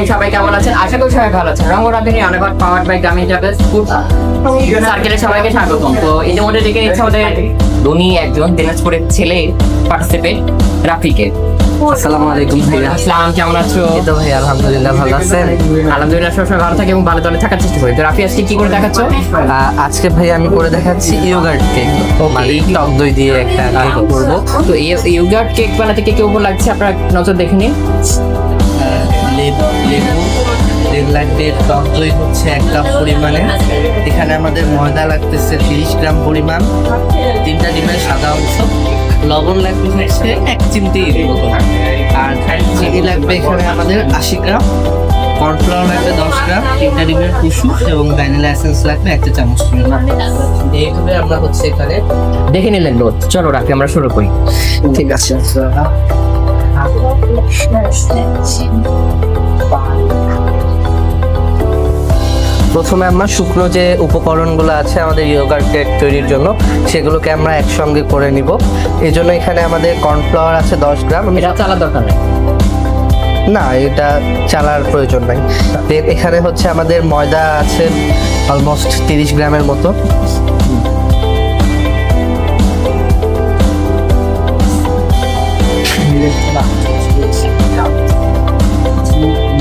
Morning, সবাই কেমন আছেন? আশা করি সবাই ভালো আছেন। রঙ্গরাধিনী অনেকবার পাওয়ার বাই গ্রামীণ ট্রাভেলস ফুড সার্কেলে সবাইকে স্বাগতম। তো ইতিমধ্যে দেখে নিচ্ছে আমাদের ধনী একজন দিনাজপুরের ছেলে পার্টিসিপেট রাফিকে। আসসালামু আলাইকুম ভাইয়া। আসসালাম, কেমন আছো? এই তো ভাই আলহামদুলিল্লাহ ভালো আছেন? আলহামদুলিল্লাহ, সবসময় ভালো থাকে এবং ভালো দলে থাকার চেষ্টা করি। তো রাফি আজকে কি করে দেখাচ্ছ? আজকে ভাই আমি করে দেখাচ্ছি ইয়োগার্ট কেক, মানে টক দই দিয়ে একটা কেক করবো। তো এই ইয়োগার্ট কেক বানাতে কে কেমন লাগছে আপনারা নজর দেখে নিন। লেবু 1.5 লাগবে, টক দই হচ্ছে 1 কাপ পরিমাণে। এখানে আমাদের ময়দা লাগতেছে 30 গ্রাম পরিমাণ, 3টা ডিমের সাদা অংশ, লবণ লাগবে হচ্ছে 1 চিমটি মতো, আর চিনি লাগবে এখানে আমাদের 80 গ্রাম, কর্নফ্লাওয়ার লাগবে 10 গ্রাম, 3টা ডিমের কুসুম এবং ভ্যানিলা এসেন্স লাগবে 1 চা চামচ পরিমাণ। এইভাবে আমরা হচ্ছে এখানে দেখে নিলেন লোড। চলো রাফি, আমরা শুরু করি। ঠিক আছে। প্রথমে আমরা শুকনো যে উপকরণগুলো আছে আমাদের ইয়োগার্ট কেক তৈরির জন্য, সেগুলোকে আমরা একসঙ্গে করে নিব। এই জন্য এখানে আমাদের কর্নফ্লাওয়ার আছে 10 গ্রাম। এটা চালার দরকার নেই, না, এটা চালার প্রয়োজন নাই। এখানে হচ্ছে আমাদের ময়দা আছে অলমোস্ট 30 গ্রামের মতো।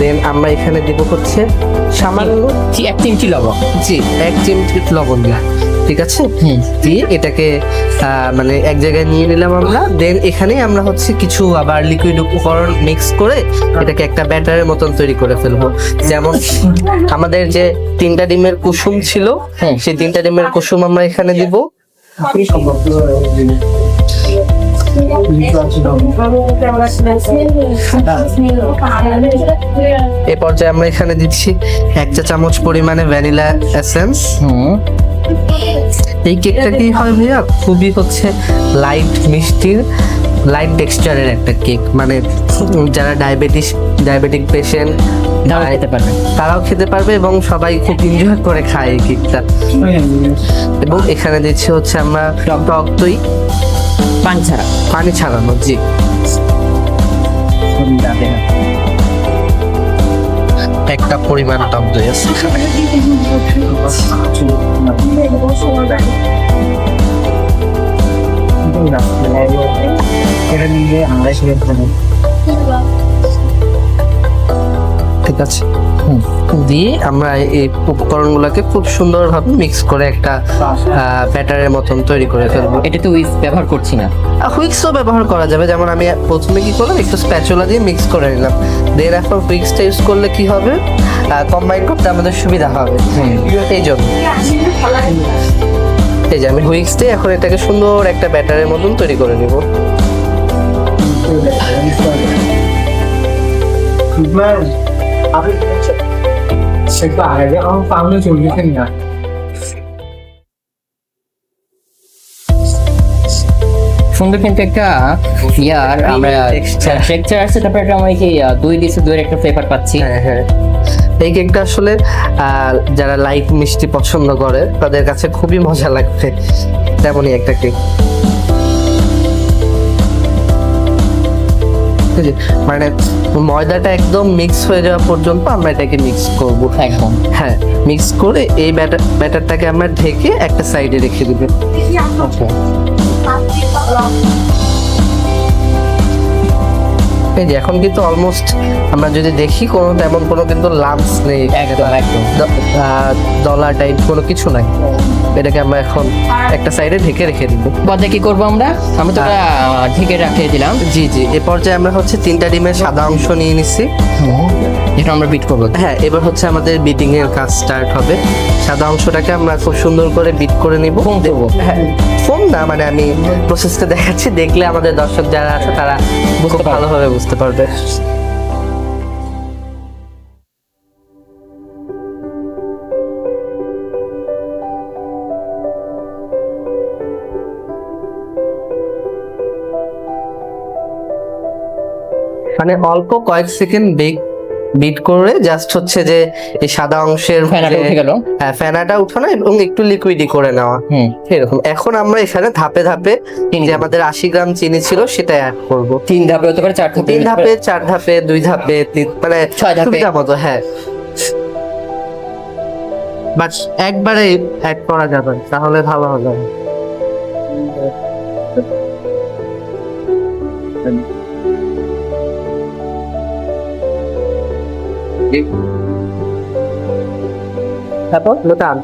দেন আমরা এখানে দিব হচ্ছে সামান্য 1 চিমটি লবণ। 1 চিমটি লবণ দেওয়া, ঠিক আছে। দিয়ে এটাকে মানে এক জায়গায় নিয়ে নিলাম আমরা। দেন এখানে আমরা হচ্ছে কিছু আবার লিকুইড উপকরণ মিক্স করে এটাকে একটা ব্যাটারের মতন তৈরি করে ফেলবো। যেমন আমাদের যে 3টা ডিমের কুসুম ছিল, সেই 3টা ডিমের কুসুম আমরা এখানে দিব। এ পর্যায়ে আমরা এখানে দিচ্ছি 1 চা চামচ পরিমাণে ভ্যানিলা এসেন্স। এই কেকটা কি হয় ভাইয়া, খুবই হচ্ছে লাইট মিষ্টির, লাইট টেক্সচারের একটা কেক, মানে যারা ডায়াবেটিক পেশেন্ট তারাও খেতে পারবে এবং সবাই খুব এনজয় করে খায় এই কেকটা। এবং এখানে দিচ্ছি হচ্ছে আমরা টক দই, পানি ছাড়ানো। জি, একটা পরিমাণ টক দই আছে ঠিক আছে। দিয়ে আমরা এই উপকরণগুলোকে খুব সুন্দরভাবে মিক্স করে একটা ব্যাটারের মতন তৈরি করে ফেলবো। এটা তো উইস্ক ব্যবহার করছি না, হুইক্সও ব্যবহার করা যাবে। যেমন আমি প্রথমে কি করলাম, একটু স্প্যাচুলা দিয়ে মিক্স করে নিলাম। দেন এখন হুইক্সটা ইউজ করলে কি হবে, কম্বাইন করতে আমাদের সুবিধা হবে। এই জন্য এই যে আমি হুইক্স দিয়ে এখন এটাকে সুন্দর একটা ব্যাটারের মতন তৈরি করে নিব। সুন্দর কিন্তু একটা ইয়ার আমরা টেক্সচার আছে। তারপরে একটা আমরা কি দই দিয়েছে, দইয়ের একটা ফ্লেভার পাচ্ছি। হ্যাঁ, এই কেকটা আসলে যারা লাইট মিষ্টি পছন্দ করে তাদের কাছে খুবই মজা লাগবে, তেমনই একটা কেক। মানে ময়দাটা একদম মিক্স হয়ে যাওয়া পর্যন্ত আমরা এটাকে মিক্স করবো একদম। হ্যাঁ, মিক্স করে এই ব্যাটারটাকে আমরা ঢেকে একটা সাইডে রেখে দিব। এই যে এখন কিন্তু অলমোস্ট আমরা যদি দেখি তেমন কোনো কিন্তু লাম্পস নেই, একদম দলা টাইপ কোনো কিছু নাই। এটাকে আমরা এখন একটা সাইডে ঢেকে রেখে দিব। পর্যায়ে কি করবো আমরা তো ঢেকে রাখিয়ে দিলাম। জি, এ পর্যায়ে আমরা হচ্ছে 3টা ডিমের সাদা অংশ নিয়ে নিচ্ছি, এটা আমরা বিট করবো। হ্যাঁ, এবার হচ্ছে আমাদের বিটিং এর কাজ স্টার্ট হবে। সাদা অংশটাকে আমরা খুব সুন্দর করে বিট করে নিব। হ্যাঁ, ফোম না, মানে আমি প্রসেসটা দেখাচ্ছি, দেখলে আমাদের দর্শক যারা আছে তারা খুব ভালোভাবে বুঝতে পারবে। মানে অল্প কয়েক সেকেন্ড বেক বিট করে জাস্ট হচ্ছে যে এই সাদা অংশের ফেনাটা উঠে গেল। হ্যাঁ ফেনাটা উঠানো এবং একটু লিকুইডই করে নেওয়া হুম। এরকম। এখন আমরা এখানে ধাপে ধাপে যে আমাদের 80 গ্রাম চিনি ছিল সেটা অ্যাড করব। 3 ধাপে হতে পারে, 4 ধাপে, 3 ধাপে, 4 ধাপে, 2 ধাপে, মানে 6 ধাপে। সুবিধা মতো। হ্যাঁ, বাট একবারে অ্যাড করা যাবে না, তাহলে ভালো হবে। তারপর লোটান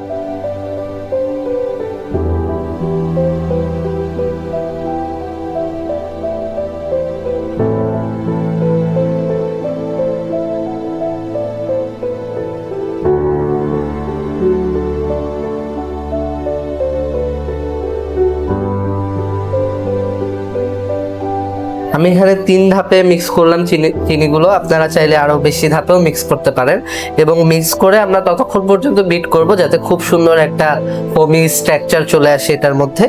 আমি এখানে 3 ধাপে মিক্স করলাম চিনিগুলো। আপনারা চাইলে আরো বেশি ধাপেও মিক্স করতে পারেন এবং মিক্স করে আমরা ততক্ষণ পর্যন্ত বিট করব যাতে খুব সুন্দর একটা ফোমি স্ট্রাকচার চলে আসে এটার মধ্যে।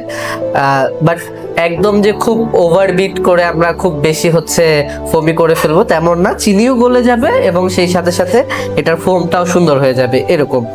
বাট একদম যে খুব ওভার বিট করে আমরা খুব বেশি হচ্ছে ফোমি করে ফেলবো তেমন না, চিনিও গলে যাবে এবং সেই সাথে সাথে এটার ফোমটাও সুন্দর হয়ে যাবে এরকম।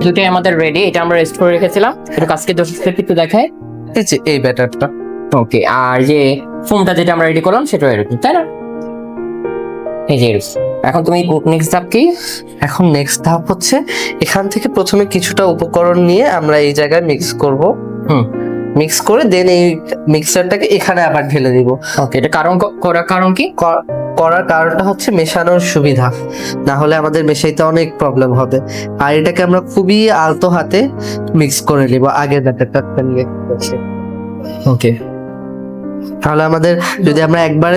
দুটোই আমাদের রেডি, এটা আমরা রেস্ট করে রেখেছিলাম। একটু কাজকে 10 স্টেপ একটু দেখায়। এই যে এই ব্যাটারটা, ওকে। আর যে ফোমটা যেটা আমরা রেডি করলাম সেটা এরকম, তাই না? এই যে এরকম। এখন তুমি নেক্সট ধাপ কি? এখন নেক্সট ধাপ হচ্ছে এখান থেকে প্রথমে কিছুটা উপকরণ নিয়ে আমরা এই জায়গায় মিক্স করব। মিক্স করে দেন এই মিক্সারটাকে এখানে আবার ঢেলে দিব। ওকে, এটা করার কারণ কি? করার কারণটা হচ্ছে মেশানোর সুবিধা, না হলে আমাদের মেশাইতে অনেক প্রবলেম হবে। আর এটাকে আমরা খুবই আলতো হাতে মিক্স করে নিব আগের ব্যাটারটা নিয়ে। ওকে, তাহলে আমাদের যদি আমরা একবারে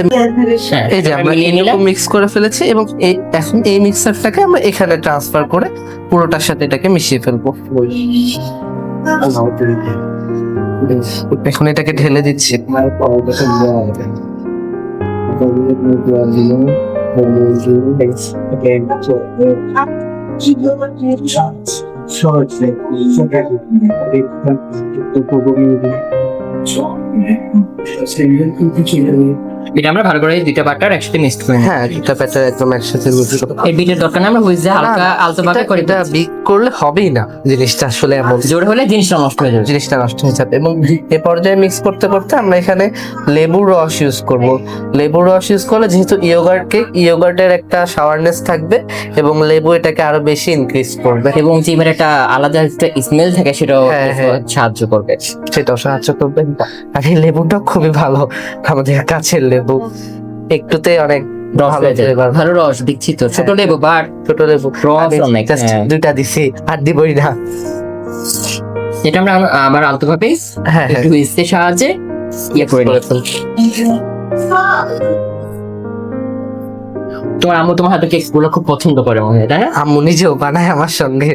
এই যে আমরা এরকম মিক্স করে ফেলেছি এবং এখন এই মিক্সারটাকে আমরা এখানে ট্রান্সফার করে পুরোটার সাথে এটাকে মিশিয়ে ফেলবো। এখন এটাকে ঢেলে দিচ্ছি। এটা আমরা ভালো করে দুইটা বাটার একসাথে মিক্স করে নিই। হ্যাঁ, দুটা ব্যাটার একদম একসাথে মিক্স করব। এই বিটের দরকার না, আমরা হুইজে হালকা আলতো ভাবে করে এটা বিট করলে হবেই না, জিনিসটা আসলে এমন জোর হলে জিনিসটা নষ্ট হয়ে যাবে। জিনিসটা নষ্ট হয়ে যাবে। এবং এ পর্যায়ে মিক্স করতে করতে আমরা এখানে লেবুর রস ইউজ করব। লেবুর রস ইউজ করলে যেহেতু ইয়োগার্টের একটা সাওয়ারনেস থাকবে এবং লেবু এটাকে আরো বেশি ইনক্রিজ করবে এবং জিমের একটা আলাদা একটা স্মেল থাকে, সেটাও সাহায্য করবে। সেটাও সাহায্য করবে। আর এই লেবুটা খুবই ভালো, আমাদের কাছের লেবু, একটুতে অনেক ভালো রস দিচ্ছি তো। ছোট লেবু বাট ছোট লেবু রস অনেক, দুইটা দিছি আর দিবই না। এটা আমরা আবার আলতো ভাবে একটু হুইস্কের সাহায্যে ইয়ে করে নিই। তোমার আম্মু তোমার হাতে কেক গুলো খুব পছন্দ করে মনে হয়, তাই না? আম্মু নিজেও বানায় আমার সঙ্গে।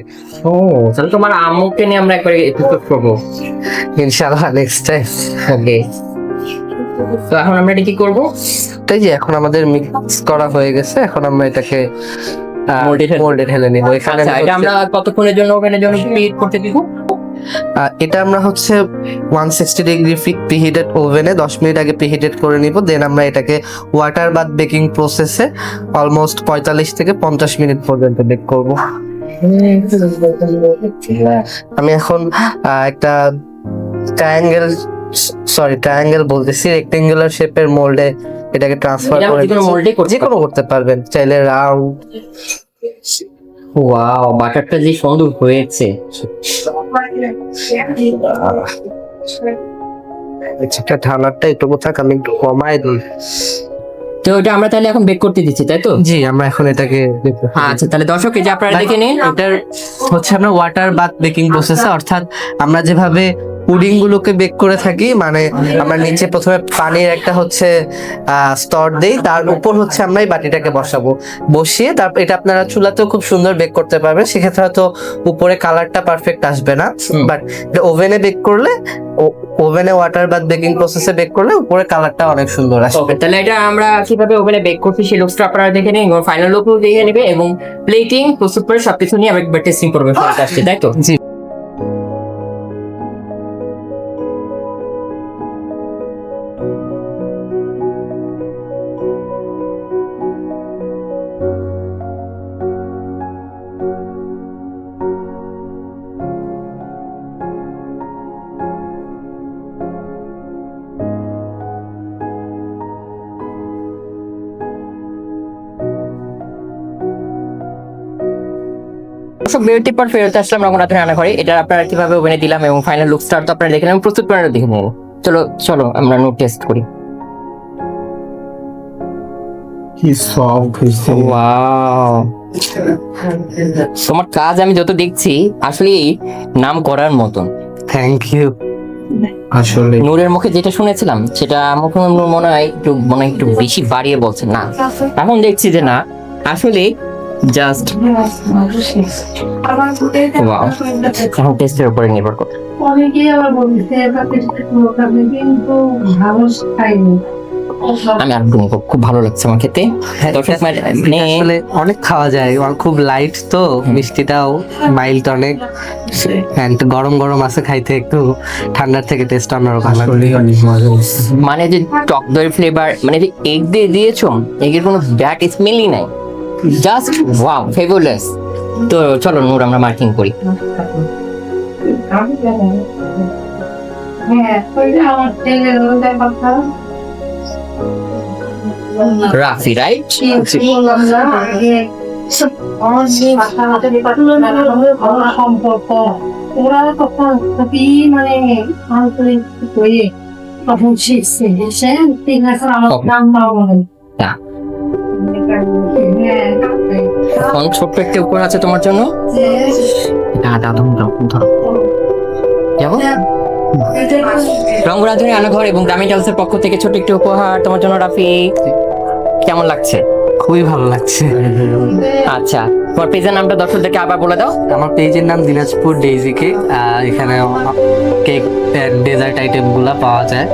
ও, তাহলে তোমার আম্মুকে নিয়ে আমরা একবার এপিসোড করবো ইনশাআল্লাহ নেক্সট টাইম। ওকে, তো এখন আমরা এটা কি করবো? তাই যে এখন আমাদের মিক্স করা হয়ে গেছে, এখন আমরা এটাকে মোল্ডে ঢেলে নিব। এখানে এটা আমরা কতক্ষণের জন্য ওভেনের জন্য প্রিহিট করতে দিব? এটা আমরা হচ্ছে 160 ডিগ্রি প্রিহিটেড ওভেনে 10 মিনিট আগে প্রিহিটেড করে নিব। দেন আমরা এটাকে ওয়াটার বাথ বেকিং প্রসেসে অলমোস্ট 45 থেকে 50 মিনিট পর্যন্ত বেক করব। আমি এখন একটা ট্রায়াঙ্গেল বলতেছি, রেক্টেঙ্গুলার শেপের মোল্ডে এটাকে ট্রান্সফার করে যে কোনো করতে পারবেন, চাইলে রাউন্ড। ওয়াও, বাটারটা যে সুন্দর হয়েছে। এটা ঠান্ডাটা একটু থাক, আমি একটু কমায় দিই। তো এটা আমরা তাহলে এখন বেক করতে দিচ্ছি, তাই তো? জি, আমরা এখন এটাকে আচ্ছা, তাহলে দর্শক এই যে আপনারা দেখে নিন, এটার হচ্ছে আমরা ওয়াটার বাথ বেকিং প্রসেসে, অর্থাৎ আমরা যেভাবে পুডিং গুলোকে বেক করে থাকি, মানে আমরা নিচে প্রথমে পানির একটা হচ্ছে স্তর দেই, তার উপর হচ্ছে আমরা এই বাটিটাকে বসিয়ে তারপর এটা আপনারা চুলাতেও খুব সুন্দর বেক করতে পারবেন। সেক্ষেত্রে হয়তো উপরে কালারটা পারফেক্ট আসবে না, বাট ওভেনে বেক করলে, ওভেনে ওয়াটার বাথ বেকিং প্রসেসে বেক করলে উপরে কালারটা অনেক সুন্দর আসবে। ওকে, তাহলে এটা আমরা কিভাবে ওভেনে বেক করছি সেই লুকসটা আপনারা দেখে নিন এবং ফাইনাল লুকও দেখে নেবে এবং প্লেটিং প্রস্তুত করে সবকিছু নিয়ে আমি একবার টেস্টিং করবো ফলটা আসছে, তাই তো? জি। দর্শক বিরতির পর ফেরত আসলাম রঙ্গনাথের রান্নাঘরে। এটা আপনারা কিভাবে ওভেনে দিলাম এবং ফাইনাল লুকসটা তো আপনারা দেখে নেবেন, প্রস্তুত করে দেখে নেবেন। চলো চলো আমরা নোট টেস্ট করি। কি সফট হয়েছে। ওয়াও, তোমার কাজ আমি যত দেখছি আসলে নাম করার মতন। Thank you. আসলে নূরের মুখে যেটা শুনেছিলাম সেটা মুখে মনে হয় একটু বেশি বাড়িয়ে বলছে না, এখন দেখছি যে না আসলে জাস্ট এখন টেস্টের উপরে নির্ভর করে। অনেকেই আবার বলছে কিন্তু ভালো খাইনি। আমি আর খুব ভালো লাগছে আমার খেতে। দর্শক মানে আসলে অনেক খাওয়া যায়, খুব লাইট তো, মিষ্টিটাও মাইল্ড অনেক, and গরম গরম আছে খাইতে, একটু ঠান্ডার থেকে টেস্ট অন্যরকম লাগে। আসলে অনেক মজা হয়েছে। মানে যে টক দইয়ের ফ্লেভার, মানে যে এগ দিয়ে দিয়েছো, এগের কোনো ব্যাড স্মেলই নাই, জাস্ট ওয়াও ফেভারলেস। তো চলো নূর আমরা মার্কিং করি। হ্যাঁ, ওইটা আমার ছেলের ওদের কথা রাফি রাইট? বললাম না আগে সম্পর্ক ওরা তখন খুবই মানে আন্তরিক হয়ে তখন শিখছে এসে ঠিক আছে আমার নাম বলেন। না, এখন ছোট্ট একটা উপহার আছে তোমার জন্য। যাবো রঙ্গরাধুনী রান্নাঘর এবং গ্রামীণ টাইলসের পক্ষ থেকে ছোট্ট একটি উপহার তোমার জন্য রাফি। কেমন লাগছে? খুবই ভালো লাগছে। আচ্ছা, তোমার পেজের নামটা দর্শকদেরকে আবার বলে দাও। আমার পেজের নাম দিনাজপুর ডেইজি কেক। এখানে কেক ডেজার্ট আইটেম গুলা পাওয়া যায়।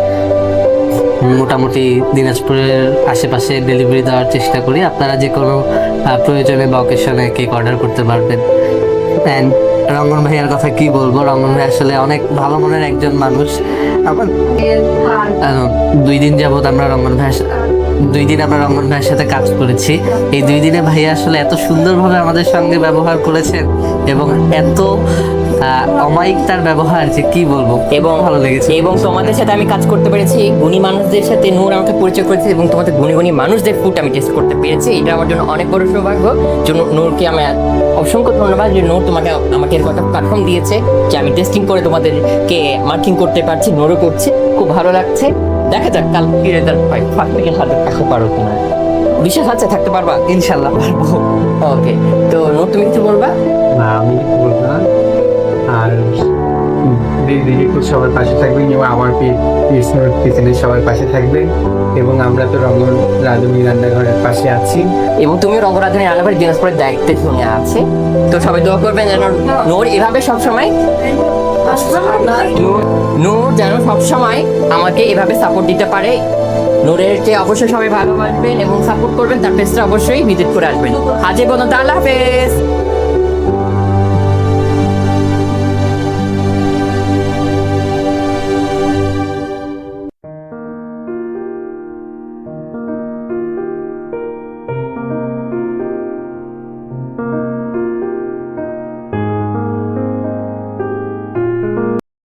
মোটামুটি দিনাজপুরের আশেপাশে ডেলিভারি দেওয়ার চেষ্টা করি। আপনারা যে কোনো প্রয়োজনে বা অকেশনে কেক অর্ডার করতে পারবেন। অ্যান্ড রঙ্গন ভাইয়ার কথা কি বলবো, রঙ্গন ভাই আসলে অনেক ভালো মনের একজন মানুষ। আমার 2 দিন যাবত আমরা রঙ্গন ভাইয়ের সাথে কাজ করেছি। এই 2 দিনে ভাইয়া আসলে এত সুন্দরভাবে আমাদের সঙ্গে ব্যবহার করেছেন এবং এত অমায়িক তার ব্যবহার যে কি বলবো, এবং ভালো লেগেছে। এবং তোমাদের সাথে আমি কাজ করতে পেরেছি, গুণী মানুষদের সাথে নূর আমাকে পরিচয় করেছে এবং তোমাদের গুণী মানুষদের ফুড আমি টেস্ট করতে পেরেছি। এটা আমার জন্য অনেক বড় সৌভাগ্য। জন্য নূরকে আমি অসংখ্য ধন্যবাদ যে নূর আমাকে এরকম একটা প্ল্যাটফর্ম দিয়েছে যে আমি টেস্টিং করে তোমাদেরকে মার্কিং করতে পারছি, নূরও করছে, খুব ভালো লাগছে। দেখা যাক কাল কি রেজাল্ট পাই, 5 থেকে 7 থাকতে পারো কিনা। বিশ্বাস আছে থাকতে পারবা? ইনশাল্লাহ পারবো। ওকে, তো নূর তুমি কিছু বলবা? না, আমি বলবো না। আর দিদি সবার পাশে থাকবেন এবং আমার পিছনে সবার পাশে থাকবেন এবং আমরা তো রঙ্গন রাঁধুনি রান্নাঘরের পাশে আছি। এবং তুমি রঙ্গরাধুনী রান্নাঘরের দিনাজপুরের দায়িত্বে তুমি আছে, তো সবাই দোয়া করবেন যেন নূর এভাবে সবসময় নূর যেন সবসময় আমাকে এভাবে সাপোর্ট দিতে পারে। নূরেরকে অবশ্যই সবাই ভালোবাসবেন এবং সাপোর্ট করবেন, তার পেজটা অবশ্যই ভিজিট করে আসবেন। আজ এই পর্যন্ত, আল্লাহ হাফেজ।